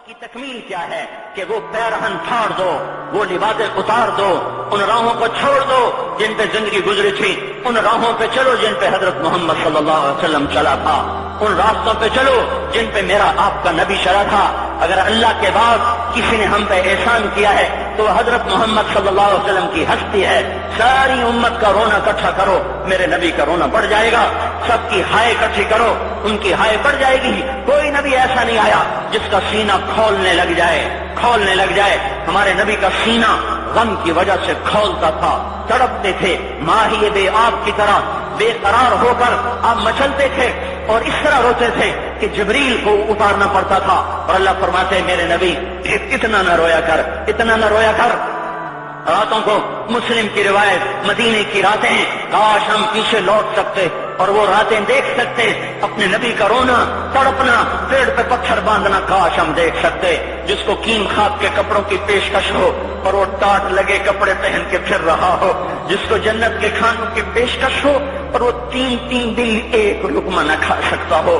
کی تکمیل کیا ہے کہ وہ پیرہن پھاڑ دو، وہ لباسیں اتار دو، ان راہوں کو چھوڑ دو جن پہ زندگی گزری تھی، ان راہوں پہ چلو جن پہ حضرت محمد صلی اللہ علیہ وسلم چلا تھا، ان راستوں پہ چلو جن پہ میرا آپ کا نبی چلا تھا۔ اگر اللہ کے بعد کسی نے ہم پہ احسان کیا ہے تو وہ حضرت محمد صلی اللہ علیہ وسلم کی ہستی ہے۔ ساری امت کا رونا اکٹھا کرو، میرے نبی کا رونا بڑھ جائے گا۔ سب کی ہائے اکٹھی کرو، ان کی ہائے بڑھ جائے گی۔ کوئی نبی ایسا نہیں آیا جس کا سینہ کھولنے لگ جائے۔ ہمارے نبی کا سینہ غم کی وجہ سے کھولتا تھا، تڑپتے تھے، ماہی بے آب کی طرح بے قرار ہو کر آپ مچلتے تھے اور اس طرح روتے تھے کہ جبریل کو اتارنا پڑتا تھا۔ اور اللہ فرماتے میرے نبی اتنا نہ رویا کر۔ راتوں کو مسلم کی روایت، مدینے کی راتیں، کاش ہم پیچھے لوٹ سکتے اور وہ راتیں دیکھ سکتے، اپنے نبی کا رونا، تڑپنا، پیڑ پہ پتھر باندھنا کاش ہم دیکھ سکتے۔ جس کو کیم خواب کے کپڑوں کی پیشکش ہو اور وہ ٹاٹ لگے کپڑے پہن کے پھر رہا ہو، جس کو جنت کے کھانوں کی پیشکش ہو اور وہ تین دن ایک لقمہ نہ کھا سکتا ہو۔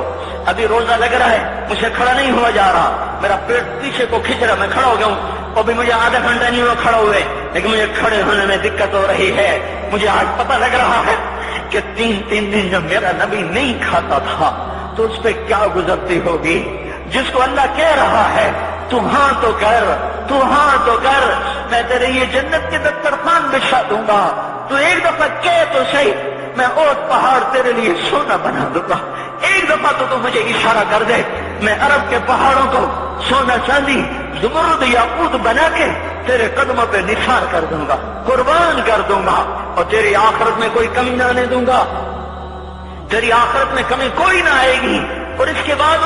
ابھی روزہ لگ رہا ہے، مجھے کھڑا نہیں ہوا جا رہا، میرا پیٹ پیچھے کو کھینچ رہا، میں کھڑا ہو گیا ہوں، ابھی مجھے آدھا گھنٹہ نہیں ہوا کھڑا ہوئے، لیکن مجھے کھڑے ہونے میں دقت ہو رہی ہے۔ مجھے آج پتہ لگ رہا ہے کہ تین دن جب میرا نبی نہیں کھاتا تھا تو اس پہ کیا گزرتی ہوگی۔ جس کو اللہ کہہ رہا ہے تو ہاں تو کر، میں تیرے یہ جنت کے دسترخوان بچھا دوں گا، تو ایک دفعہ کہہ تو صحیح، میں اور پہاڑ تیرے لیے سونا بنا دوں گا۔ ایک دفعہ تو مجھے اشارہ کر دے، میں عرب کے پہاڑوں کو سونا چاندی زمرد یاقوت بنا کے تیرے قدموں پہ نثار کر دوں گا، قربان کر دوں گا، اور تیری آخرت میں کوئی کمی نہ آنے دوں گا، تیری آخرت میں کمی کوئی نہ آئے گی۔ اور اس کے بعد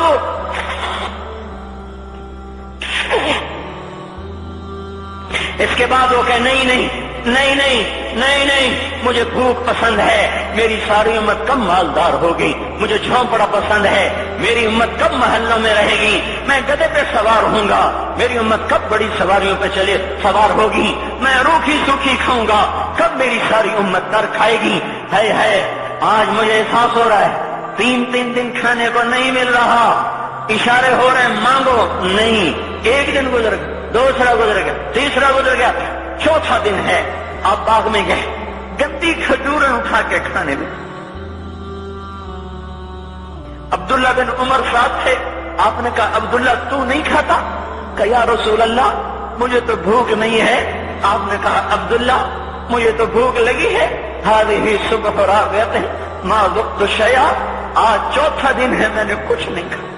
وہ کہ نہیں، مجھے بھوک پسند ہے، میری ساری امت کم مالدار ہوگی، مجھے جھونپڑا پسند ہے، میری امت کب محلوں میں رہے گی، میں گدھے پہ سوار ہوں گا، میری امت کب بڑی سواریوں پہ سوار ہوگی، میں روکھی سوکھی کھاؤں گا، کب میری ساری امت در کھائے گی۔ ہے آج مجھے احساس ہو رہا ہے، تین دن کھانے کو نہیں مل رہا، اشارے ہو رہے ہیں مانگو، نہیں، ایک دن گزر گیا، دوسرا گزر گیا، تیسرا گزر گیا، چوتھا دن ہے، آپ باغ میں گئے، گندی کھجوریں اٹھا کے کھانے میں۔ عبداللہ بن عمر صاحب تھے، آپ نے کہا عبداللہ تو نہیں کھاتا؟ کہ یا رسول اللہ مجھے تو بھوک نہیں ہے۔ آپ نے کہا عبداللہ مجھے تو بھوک لگی ہے، ہذہ صبح راغبۃ ما ذقت شیئا، آج چوتھا دن ہے میں نے کچھ نہیں کھایا۔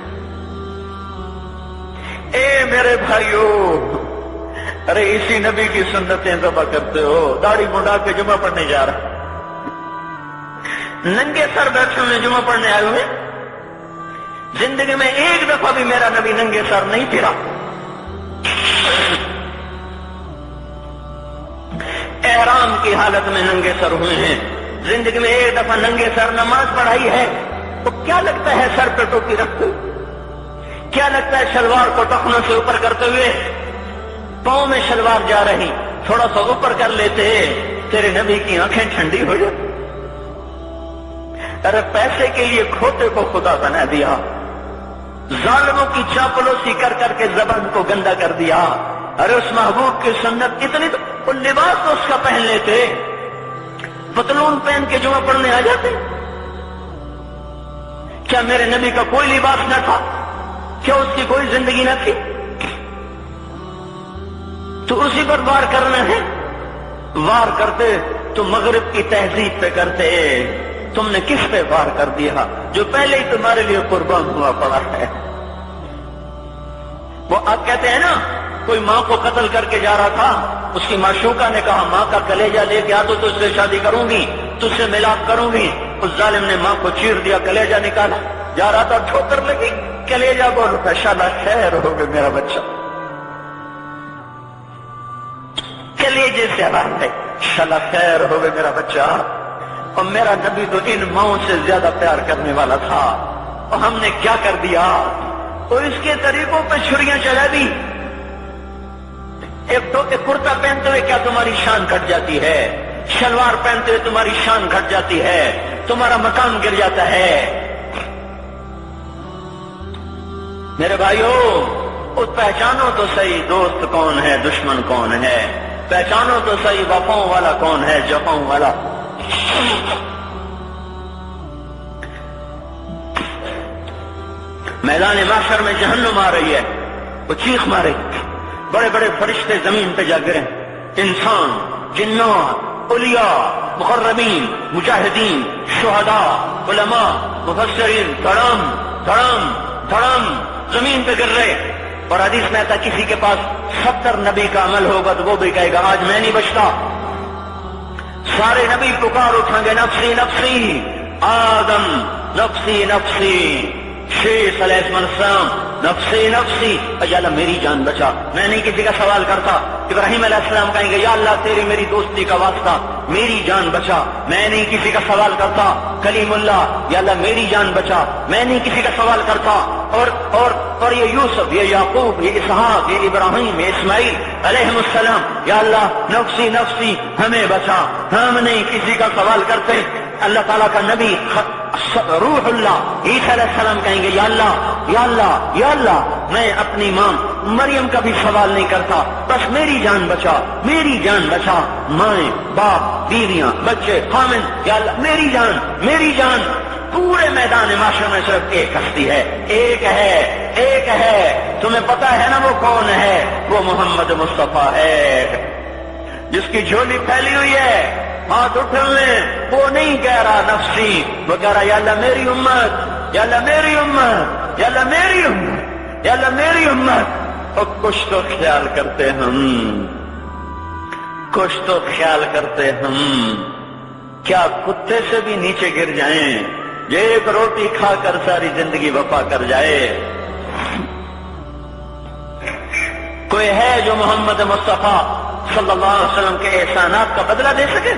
اے میرے بھائیو، ارے اسی نبی کی سنتیں ذبح کرتے ہو، داڑھی منڈا کے جمعہ پڑھنے جا رہا، ننگے سر بیٹھے ہوئے جمعہ پڑھنے آئے ہوئے، زندگی میں ایک دفعہ بھی میرا نبی ننگے سر نہیں پھرا، احرام کی حالت میں ننگے سر ہوئے ہیں، زندگی میں ایک دفعہ ننگے سر نماز پڑھائی ہے، تو کیا لگتا ہے سر پہ ٹوپی رکھتے ہوئے؟ کیا لگتا ہے شلوار کو ٹخنوں سے اوپر کرتے ہوئے؟ پاؤں میں شلوار جا رہی، تھوڑا سا اوپر کر لیتے، تیرے نبی کی آنکھیں ٹھنڈی ہو جاتی۔ ارے پیسے کے لیے کھوتے کو خدا بنا دیا، ظالموں کی چاپلوسی کر کے زبان کو گندا کر دیا۔ ارے اس محبوب کی سنت اتنی، تو وہ لباس تو اس کا پہن لیتے، پتلون پہن کے جمعہ پڑھنے آ جاتے۔ کیا میرے نبی کا کوئی لباس نہ تھا؟ کیا اس کی کوئی زندگی نہ تھی؟ تو اسی پر وار کرنا ہے، وار کرتے تو مغرب کی تہذیب پہ کرتے، تم نے کس پہ وار کر دیا جو پہلے ہی تمہارے لیے قربان ہوا پڑا ہے؟ وہ آپ کہتے ہیں نا، کوئی ماں کو قتل کر کے جا رہا تھا، اس کی معشوقہ نے کہا ماں کا کلیجہ لے کے آ تو تجھ سے شادی کروں گی، تجھ سے ملاپ کروں گی۔ اس ظالم نے ماں کو چیر دیا، کلیجہ نکالا، جا رہا تھا ٹھوکر لگی، کلیجہ بول اٹھا، شالا خیر ہو گئے میرا بچہ، کلیجے سے آواز ہے، شالا خیر ہو گئے میرا بچہ۔ اور میرا نبی تو ان ماؤں سے زیادہ پیار کرنے والا تھا، اور ہم نے کیا کر دیا؟ اور اس کے طریقوں پہ چھریاں چلا دی۔ ایک کرتا پہنتے ہوئے کیا تمہاری شان گھٹ جاتی ہے؟ شلوار پہنتے ہوئے تمہاری شان گھٹ جاتی ہے، تمہارا مقام گر جاتا ہے۔ میرے بھائیو، خود پہچانو تو صحیح دوست کون ہے دشمن کون ہے، پہچانو تو صحیح وفاؤں والا کون ہے جفاؤں والا۔ میدان محشر میں جہنم آ رہی ہے، وہ چیخ مارے، بڑے بڑے فرشتے زمین پہ جا گرے، انسان، جنات، اولیاء، مقربین، مجاہدین، شہداء، علماء، مفسرین، دھڑم دھڑم دھڑم زمین پہ گر رہے۔ اور حدیث میں آتا کسی کے پاس 70 نبی کا عمل ہوگا تو وہ بھی کہے گا آج میں نہیں بچتا۔ سارے نبی پکار اٹھیں گے نفسی نفسی، آدم نفسی نفسی، شیخ علیہ السلام نفسی نفسی، یا اللہ میری جان بچا، میں نہیں کسی کا سوال کرتا۔ ابراہیم علیہ السلام کہیں گے یا اللہ تیری میری دوستی کا واسطہ میری جان بچا، میں نہیں کسی کا سوال کرتا۔ کلیم اللہ، یا اللہ میری جان بچا، میں نہیں کسی کا سوال کرتا۔ اور یہ یوسف، یہ یعقوب، یہ اسحاق، یہ ابراہیم، یہ اسماعیل علیہ السلام، یا اللہ نفسی نفسی ہمیں بچا، ہم نہیں کسی کا سوال کرتے۔ اللہ تعالیٰ کا نبی روح اللہ عیسیٰ علیہ السلام کہیں گے یا اللہ یا اللہ یا اللہ میں اپنی ماں مریم کا بھی سوال نہیں کرتا، بس میری جان بچا، میری جان بچا، مائیں باپ بیویاں بچے خامن، یا اللہ میری جان میری جان۔ پورے میدان معاشرے میں صرف ایک ہستی ہے، ایک ہے، تمہیں پتا ہے نا وہ کون ہے؟ وہ محمد مصطفیٰ ہے، جس کی جھولی پھیلی ہوئی ہے، ہاتھ اٹھے ہوئے، وہ نہیں کہہ رہا نفسی، وہ کہہ رہا یا اللہ میری امت، یا اللہ میری امت، یا اللہ میری امت، یا اللہ میری امت۔ اور کچھ تو خیال کرتے ہم، کچھ تو خیال کرتے ہم، کیا کتے سے بھی نیچے گر جائیں، یہ ایک روٹی کھا کر ساری زندگی وفا کر جائے؟ کوئی ہے جو محمد مصطفیٰ صلی اللہ علیہ وسلم کے احسانات کا بدلہ دے سکے؟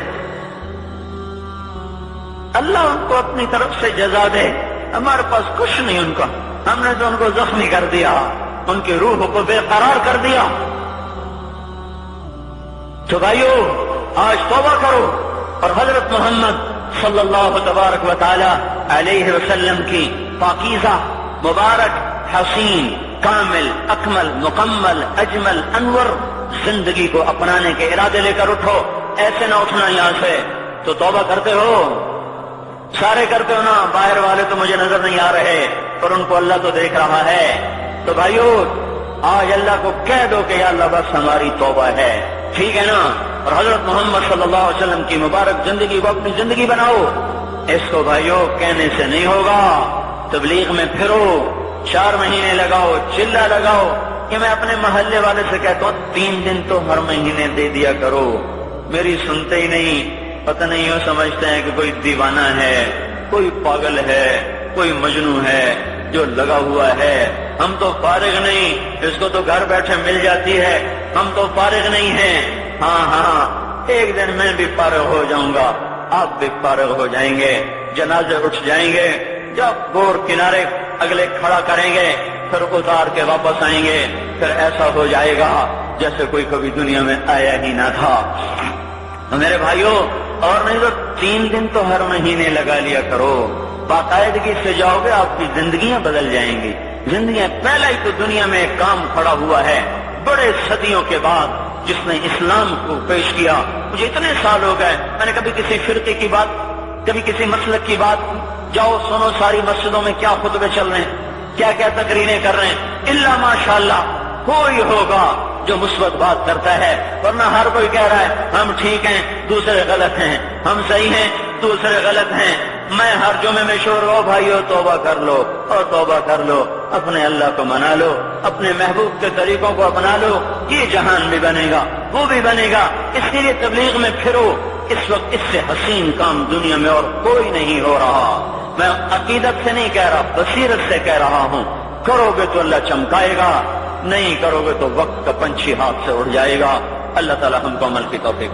اللہ ان کو اپنی طرف سے جزا دے، ہمارے پاس کچھ نہیں ان کا، ہم نے تو ان کو زخمی کر دیا، ان کی روح کو بے قرار کر دیا۔ تو بھائیو آج توبہ کرو اور حضرت محمد صلی اللہ تبارک و تعالی علیہ وسلم کی پاکیزہ مبارک حسین کامل اکمل مکمل اجمل انور زندگی کو اپنانے کے ارادے لے کر اٹھو۔ ایسے نہ اٹھنا یہاں سے، تو توبہ کرتے ہو، سارے کرتے ہو نا، باہر والے تو مجھے نظر نہیں آ رہے اور ان کو اللہ تو دیکھ رہا ہے۔ تو بھائیو آج اللہ کو کہہ دو کہ یا اللہ بس ہماری توبہ ہے، ٹھیک ہے نا؟ اور حضرت محمد صلی اللہ علیہ وسلم کی مبارک زندگی کو اپنی زندگی بناؤ۔ اس کو بھائیو کہنے سے نہیں ہوگا، تبلیغ میں پھرو، 4 مہینے لگاؤ، چلہ لگاؤ۔ کہ میں اپنے محلے والے سے کہتا ہوں 3 دن تو ہر مہینے دے دیا کرو، میری سنتے ہی نہیں، پتہ نہیں یوں سمجھتے ہیں کہ کوئی دیوانہ ہے، کوئی پاگل ہے، کوئی مجنون ہے جو لگا ہوا ہے۔ ہم تو فارغ نہیں، اس کو تو گھر بیٹھے مل جاتی ہے، ہم تو فارغ نہیں ہیں۔ ہاں ایک دن میں بھی فارغ ہو جاؤں گا، آپ بھی فارغ ہو جائیں گے، جنازے اٹھ جائیں گے، جب گور کنارے اگلے کھڑا کریں گے پھر اتار کے واپس آئیں گے، پھر ایسا ہو جائے گا جیسے کوئی کبھی دنیا میں آیا ہی نہ تھا۔ میرے بھائیوں اور نہیں تو 3 دن تو ہر مہینے لگا لیا کرو، باقاعدگی سے جاؤ گے، آپ کی زندگیاں بدل جائیں گی۔ زندگیاں پہلا ہی تو دنیا میں ایک کام کھڑا ہوا ہے بڑے صدیوں کے بعد جس نے اسلام کو پیش کیا۔ مجھے اتنے سال ہو گئے، میں نے کبھی کسی فرقے کی بات، کبھی کسی مسلک کی بات، جاؤ سنو ساری مسجدوں میں کیا خطبے چل رہے ہیں، کیا کیا تقریریں کر رہے ہیں، الا ماشاءاللہ کوئی ہوگا جو مثبت بات کرتا ہے، ورنہ ہر کوئی کہہ رہا ہے ہم ٹھیک ہیں دوسرے غلط ہیں، ہم صحیح ہیں دوسرے غلط ہیں۔ میں ہر جمعے میں شور ہو بھائیو توبہ کر لو اور توبہ کر لو، اپنے اللہ کو منا لو، اپنے محبوب کے طریقوں کو اپنا لو، یہ جہان بھی بنے گا وہ بھی بنے گا۔ اس کے لیے تبلیغ میں پھرو، اس وقت اس سے حسین کام دنیا میں اور کوئی نہیں ہو رہا۔ میں عقیدت سے نہیں کہہ رہا، بصیرت سے کہہ رہا ہوں، کرو گے تو اللہ چمکائے گا، نہیں کرو گے تو وقت کا پنچھی ہاتھ سے اڑ جائے گا۔ اللہ تعالی ہم کو عمل کی توفیق